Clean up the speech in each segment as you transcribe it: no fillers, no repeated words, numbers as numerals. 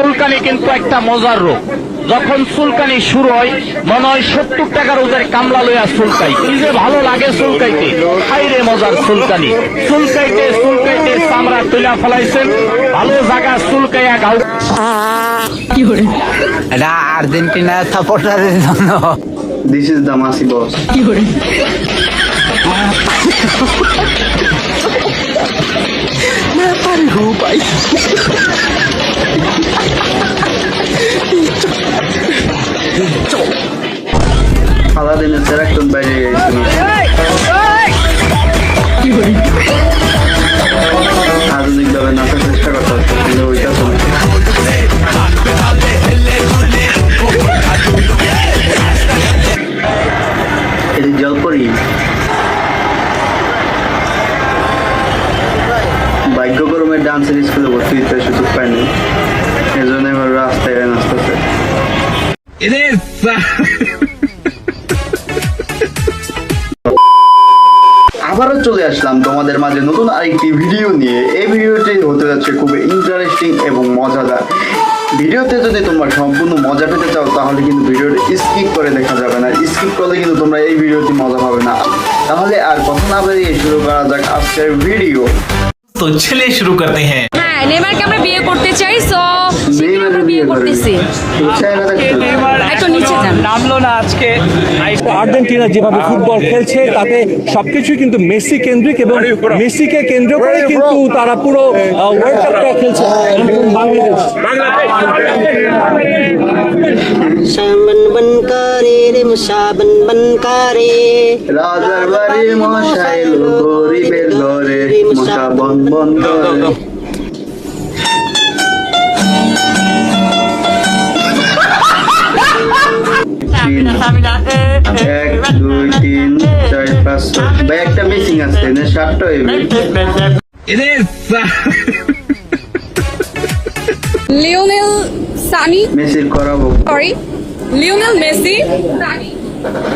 চুলকানি কিন্তু একটা মজার রোগ। যখন চুলকানি শুরু হয় মনে হয় 70 টাকার ওদের কামলা লইয়া চুলকাই, কি যে ভালো লাগে চুলকাইতে, হাইরে মজার চুলকানি। চুলকাইতে চুলকাইতে চামড়া তুলা ফেলাইছেন, ভালো জায়গা চুলকাইয়া গাও। এটা আর্জেন্টিনা সাপোর্টারের জন্য। This is the Masi boss. আলাদিনের সেরাক্টন বাইরে গেছিল। আধুনিকভাবে নাচার চেষ্টা করতে হচ্ছে, কিন্তু ওইটা চলছে। এটি জলপরি ভাগ্যক্রমে ডান্সের স্কুলে ভর্তি হতে সুযোগ পায়নি, এজন্য এবার রাস্তায় নাচতেছে। আবারও চলে আসলাম তোমাদের মাঝে নতুন আরেকটি ভিডিও নিয়ে। এই ভিডিওটি হতে যাচ্ছে খুবই ইন্টারেস্টিং এবং মজাদার। ভিডিওতে যদি তোমরা সম্পূর্ণ মজা পেতে চাও তাহলে কিন্তু ভিডিওটি স্কিপ করে দেখা যাবে না, স্কিপ করলে কিন্তু তোমরা এই ভিডিওটি মজা পাবে না। তাহলে আর কথা না বাড়িয়ে শুরু করা যাক আজকের ভিডিও। তো চলে শুরু করতে হ্যাঁ। হ্যাঁ, নেইমারকে আমরা বিয়ে করতে চাই, সো আমরা বিয়ে করতেছি। একটু নিচে যান। নামলো না আজকে। আর্জেন্টিনা যেভাবে ফুটবল খেলছে তাতে সবকিছুই কিন্তু মেসি কেন্দ্রিক, এবং মেসিকে কেন্দ্র করে কিন্তু তারা পুরো ওয়ার্ল্ড কাপটা খেলছে। শাবন বনকারে রে মুসাবন বনকারে রাজার বাড়ি মশাই গরিবের ঘরে মশা বন বন করে। এক দুই তিন চার পাঁচ ছয় ভাই একটা মিসিং আছে, সাতটা হইবে। লিওনেল সানি, মেসির করাবো। সরি লিওনেল মেসি,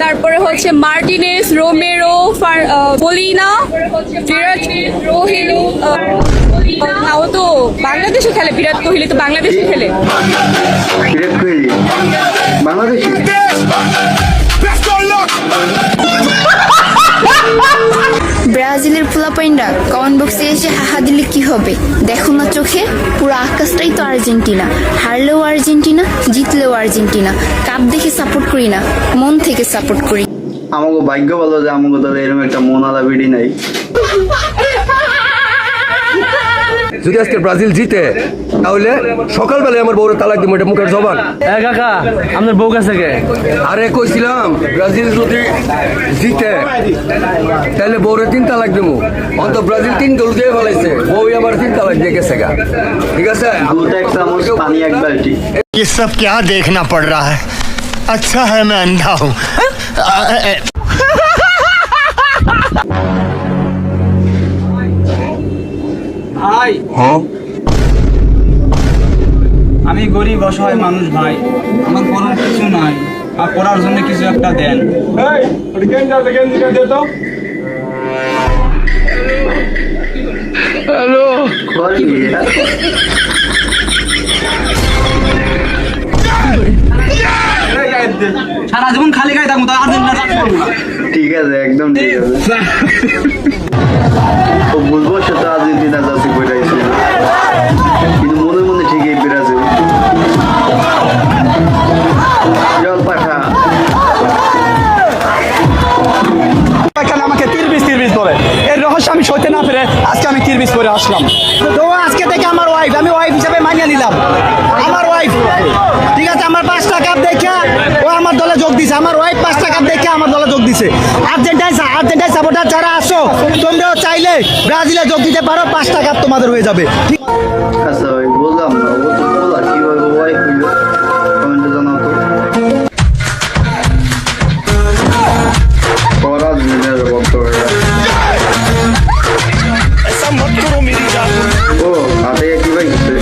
তারপরে হচ্ছে মার্টিনেস, রোমেরো, বলিনা, বিরাট কোহলি। ও তো বাংলাদেশে খেলে, বিরাট কোহলি তো বাংলাদেশে খেলে। বিরাট কোহলি বাংলাদেশি। ব্রাজিলের পোলাপাইনরা কমেন্ট বক্সে এসে হাহা দিলে কি হবে? দেখো না চোখে, পুরো আকাশটাই তো আর্জেন্টিনা। হারলেও আর্জেন্টিনা, জিতলেও আর্জেন্টিনা। কাপ দেখে সাপোর্ট করি না, মন থেকে সাপোর্ট করি। আমাকে ভাগ্য বলো যে আমাকে তাহলে এরকম একটা মনালা বিডি নাই। যদি আজকে ব্রাজিল জিতে তাহলে সকালবেলায় আমার বউরে তালাক দিব, এটা মুখের জবান। কাকা আপনার বউ কাছে কে? আরে কইছিলাম ব্রাজিল যদি জিতে তাহলে বউরে 3 তালাক দিব। অন্ত ব্রাজিল 3 গোল দিয়ে ফেলাইছে, বউ আবার 3 তালাক দিয়ে গেছে গা। ঠিক আছে, দুটো এক চামচ পানি এক বালতি। ये सब क्या देखना पड़ रहा है? अच्छा है मैं अंधा हूँ। ভাই আমি গরিব অসহায় মানুষ ভাই, আমার করার কিছু নাই, আর করার জন্য কিছু একটা দেন। হ্যালো সারা জীবন খালি গায়ে থাকবো, ঠিক আছে, একদম ঠিক আছে। বুঝবো সে তো আর্জেন্টিনা জার্সি পরে আইছিল, কিন্তু মনে মনে ঠিকই ব্রাজিল। জল পাঠা আমাকে তিরবিস করে এর রহস্য আমি সইতে না পেরে আজকে আমি তিরবিস করে আসলাম। তো আজকে থেকে আমার ওয়াইফ, আমি ওয়াইফ হিসেবে মানিয়ে নিলাম। আমার ওয়াইফ, ঠিক আছে, আমার 5টা কাপ দেখে ও আমার দলে যোগ দিছে। আমার ওয়াইফ 5টা কাপ দেখে আমার দলে যোগ দিছে। আর্জেন্টাইন সাপোর্টার যারা আসো, তোমরাও চাইলে ব্রাজিলে যোগ দিতে পারো, 5টা কাপ তোমাদের হয়ে যাবে। আচ্ছা ভাই, বললাম না, ও তো বলা কিভাবে ওয়াইফ হইল, কমেন্টে জানাও তো। পরাজনের বক্তব্য ও হাতে কি ভাই গেছে।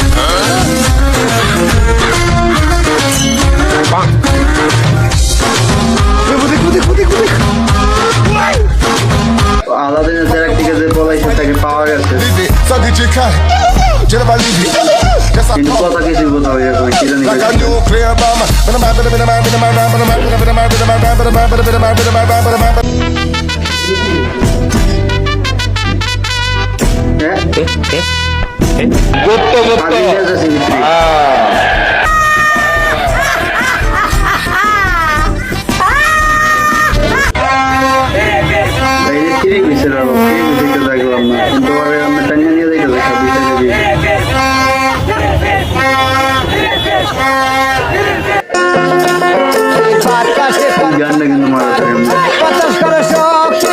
আলাদিনের সেরাক থেকে যে পলাইছে তাকে পাওয়া গেছে, কিন্তু হয়ে গেছে কি জানি Like a nuclear bomb. হ্যাঁ গুপ্ত গুপ্ত আগে যাচ্ছে ভিতরে বাইরে কিরে কইছে রে কি বুঝতে লাগলাম না কিন্তু আরে আমরা টানিয়ে নিয়ে যাইতে দেখা বিষয়টা কি গানটা কিন্তু মারা থাকে পঞ্চাশ করে শক্তি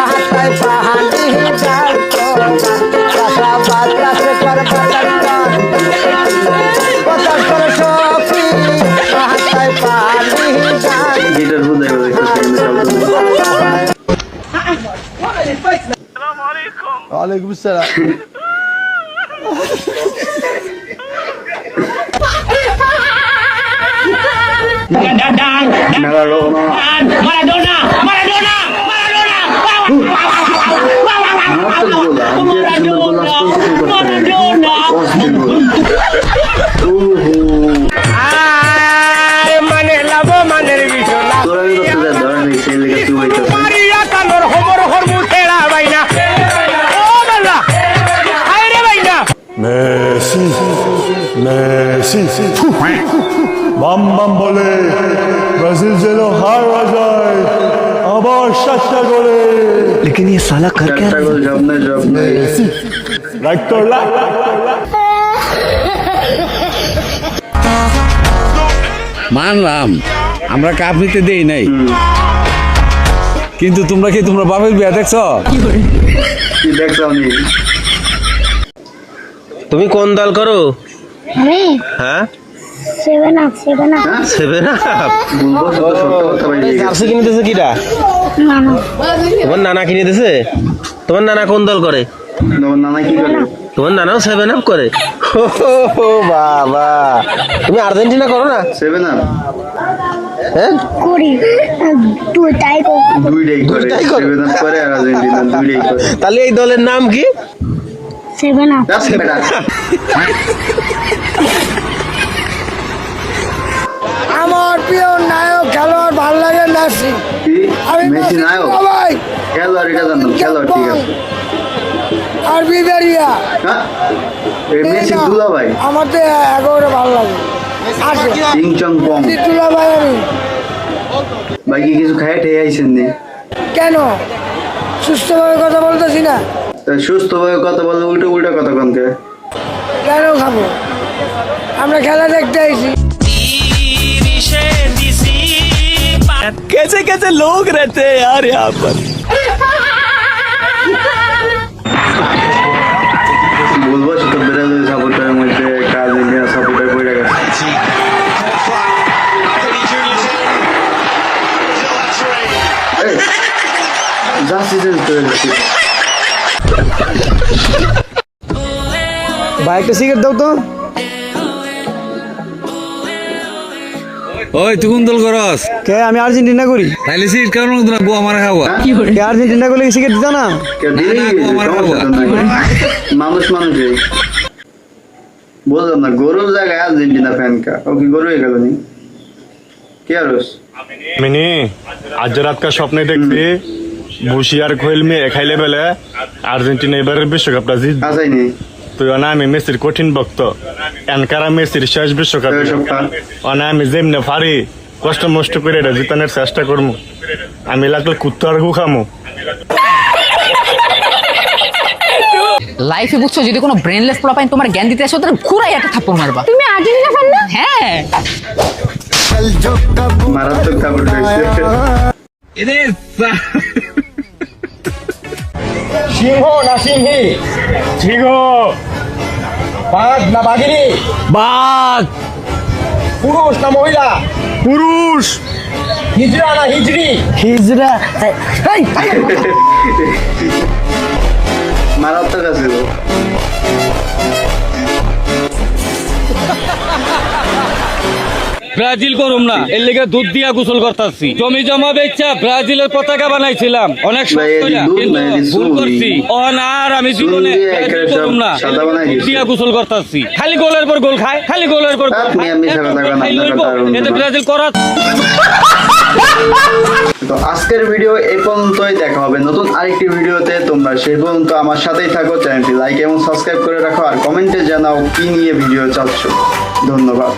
হাতায় পাহাড়ি ডাল বাতাসে করে পঞ্চাশ করে শক্তি হাতায় পাহাড়ি ডাল গিটার বুঝাই দেখতেছি কিন্তু ওয়ালাইকুম আসসালাম মেলা রকম মেসি মেসি বাম বাম বলে ব্রাজিল যেন হারা যায় আবার 7টা গোলে চারটা গোল জবনে লাইক তোর লাইক মানলাম আমরা কাপ নিতে দেই নাই, কিন্তু তোমরা কি তোমরা বাপের বিয়া দেখছ? কি দেখছো নি তুমি কোন দল করো? আমি হ্যাঁ 7 আপ 7 আপ 7 আপ। বলবো সত্য সত্য কথা ভাই জার্সি কিনে দিয়েছে কিটা? না না তোমার নানা কিনে দিয়েছে? তোমার নানা কোন দল করে? তোমার নানা কি করে তোমার নানাও 7 আপ করে? ও বাবা, তুমি আর্জেন্টিনা করো না? 7 আপ হ্যাঁ করি দুইটাই দুইটাই করে 7 আপ করে আর আর্জেন্টিনা দুইটাই করে তাহলে এই দলের নাম কি? 7 আপ যাচ্ছে বেটা আমার প্রিয় নায়ক খেলোয়াড় ভালো লাগে মেসি কি আমি মেসি নায়ক ভাই খেলোয়াড় এটা জানো খেলোয়াড় ঠিক আছে আর বিবেরিয়া হ্যাঁ এই মেসি দুলা ভাই আমার তো একেবারে ভালো লাগে আসে চিং চং পং দুলা ভাই আমি ভাই কি কিছু খাই ঠেয়ে আইছেন নি কেন সুস্থভাবে কথা বলতেছি না সুস্থ ভাবে কথা বলে উল্টো উল্টো কথা কনকে কেন খাবো আমরা খেলা দেখতে আইছি कैसे कैसे लोग रहते हैं यार यहाँ पर। বলবো সেটা ব্রাজিল সাপোর্টারের মধ্যে কাজ ইন্ডিয়া সাপোর্টার পড়ে গেছে যাচ্ছি ভাই একটা সিগারেট দাও তো ওই তুই কোন দল করস? কে আমি আর্জেন্টিনা করি তাইলে সিট কারণ তোরা গোয়া মারা খাওয়া। কে আর্জেন্টিনা করলে সিগারেট দিত না মানুষ মানুষই বললাম না গরুর জায়গায় আর্জেন্টিনা ফ্যান কা ও কি গরু হয়ে গেল নি কে আরস मैंने आज रात का स्वप्न देखते बुशियार खोल में खाइले बेले आर्जेंटिना এবার বিশ্বকাপটা জিতবে আসাই নি তুই না আমি মেসির কঠিন ভক্ত এনকারা মেসির শেষ বিশ্বকাপ সপ্তাহ অনা আমি যেমনে পারি কষ্ট মষ্ট করে এটা জিতানোর চেষ্টা করবো আমি লাগলে কুত্তার গু খামো লাইফে বুঝছো যদি কোনো ব্রেনলেস পোলাপাইন তোমার জ্ঞান দিতে আসো তাহলে ঘুরাই একটা থাপ্পড় মারবা। তুমি আর্জেন্টিনা fan না? হ্যাঁ মারাত্মক কাপড় সিংহ না সিংহী সিংহ বাঘ না বাঘিনী বাঘ পুরুষ না মহিলা পুরুষ হিজড়া না হিজড়ি মারাত্মক আছে তো ব্রাজিল করুম না, এর লেগে দুধ দিয়া গোসল করতেছি। জমি জমা বেচা ব্রাজিলের পতাকা বানাইছিলাম অনেক শখ কইরা, কিন্তু ভুল করছি। আর আমি জীবনে ব্রাজিল করুম না, দুধ দিয়া গোসল করতেছি। খালি গোলের পর গোল খায়, খালি গোলের পর গোল খায়। এতে ব্রাজিল করা। তো আজকের ভিডিও এই পর্যন্তই, দেখা হবে নতুন আরেকটি ভিডিওতে। তোমরা সেই পর্যন্ত আমার সাথেই থাকো, চ্যানেলটি লাইক এবং সাবস্ক্রাইব করে রাখো, আর কমেন্টে জানাও কি নিয়ে ভিডিও চাচ্ছ। ধন্যবাদ।